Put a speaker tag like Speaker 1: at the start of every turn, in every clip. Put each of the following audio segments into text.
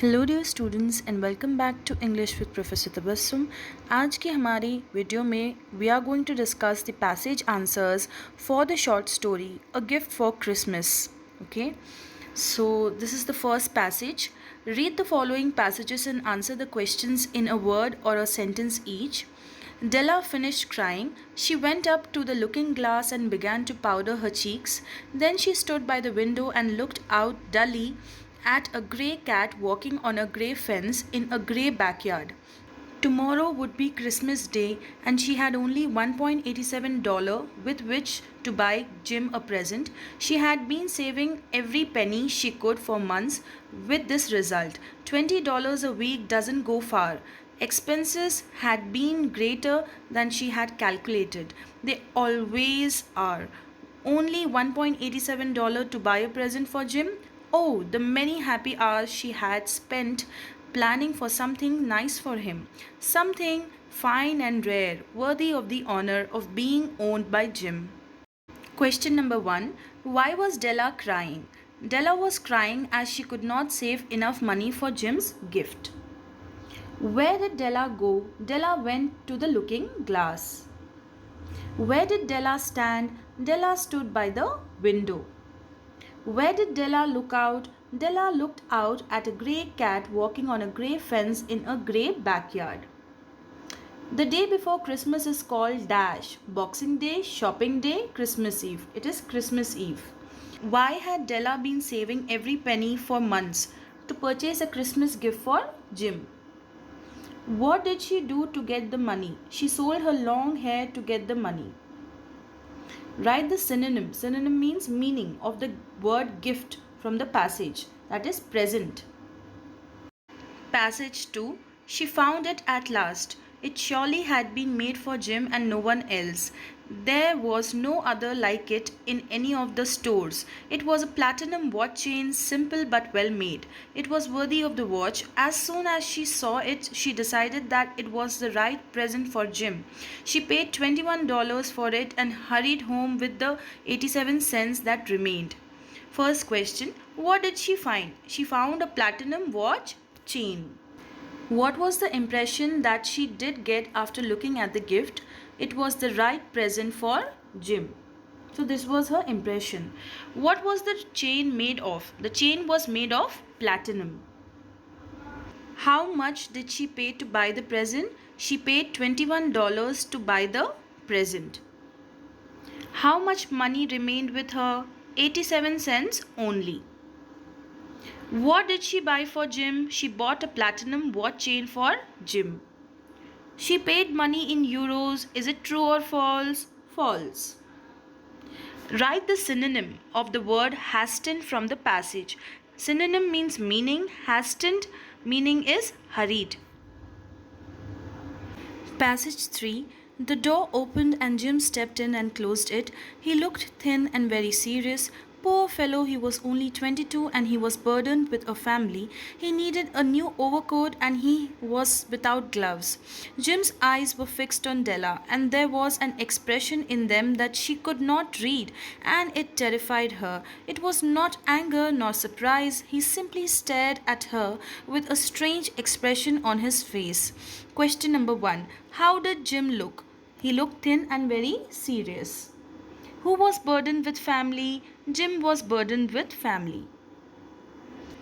Speaker 1: Hello dear students and welcome back to English with professor Tabassum. आज की हमारी video में we are going to discuss the passage answers for the short story a gift for Christmas. Okay, so this is the first passage. Read the following passages and answer the questions in a word or a sentence each. Della finished crying. She went up to the looking glass and began to powder her cheeks. Then she stood by the window and looked out dully at a grey cat walking on a grey fence in a grey backyard. Tomorrow would be Christmas Day and she had only $1.87 with which to buy Jim a present. She had been saving every penny she could for months with this result. $20 a week doesn't go far. Expenses had been greater than she had calculated. They always are. Only $1.87 to buy a present for Jim? Oh, the many happy hours she had spent planning for something nice for him. Something fine and rare, worthy of the honor of being owned by Jim. Question number 1. Why was Della crying? Della was crying as she could not save enough money for Jim's gift. Where did Della go? Della went to the looking glass. Where did Della stand? Della stood by the window. Where did Della look out? Della looked out at a grey cat walking on a grey fence in a grey backyard. The day before Christmas is called Dash. Boxing Day, Shopping Day, Christmas Eve. It is Christmas Eve. Why had Della been saving every penny for months to purchase a Christmas gift for Jim? What did she do to get the money? She sold her long hair to get the money. Write the synonym. Synonym means meaning of the word gift from the passage, that is present. Passage 2. She found it at last. It surely had been made for Jim and no one else. There was no other like it in any of the stores. It was a platinum watch chain, simple but well made. It was worthy of the watch. As soon as she saw it, she decided that it was the right present for Jim. She paid $21 for it and hurried home with the 87 cents that remained. First question, what did she find? She found a platinum watch chain. What was the impression that she did get after looking at the gift? It was the right present for Jim. So this was her impression. What was the chain made of? The chain was made of platinum. How much did she pay to buy the present? She paid $21 to buy the present. How much money remained with her? 87 cents only. What did she buy for Jim? She bought a platinum watch chain for Jim. She paid money in euros. Is it true or false? False. Write the synonym of the word hastened from the passage. Synonym means meaning. Hastened meaning is hurried. Passage 3. The door opened and Jim stepped in and closed it. He looked thin and very serious. Poor fellow, he was only 22 and he was burdened with a family. He needed a new overcoat and he was without gloves. Jim's eyes were fixed on Della and there was an expression in them that she could not read and it terrified her. It was not anger nor surprise. He simply stared at her with a strange expression on his face. Question number 1. How did Jim look? He looked thin and very serious. Who was burdened with family? Jim was burdened with family.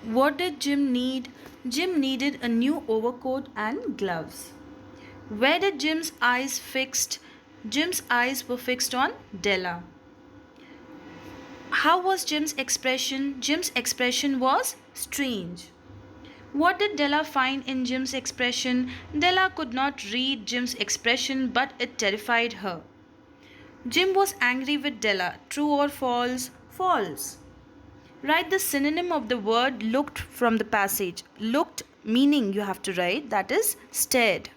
Speaker 1: What did Jim need? Jim needed a new overcoat and gloves. Where did Jim's eyes fixed? Jim's eyes were fixed on Della. How was Jim's expression? Jim's expression was strange. What did Della find in Jim's expression? Della could not read Jim's expression, but it terrified her. Jim was angry with Della. True or false? False. Write the synonym of the word looked from the passage. Looked meaning you have to write, that is stared.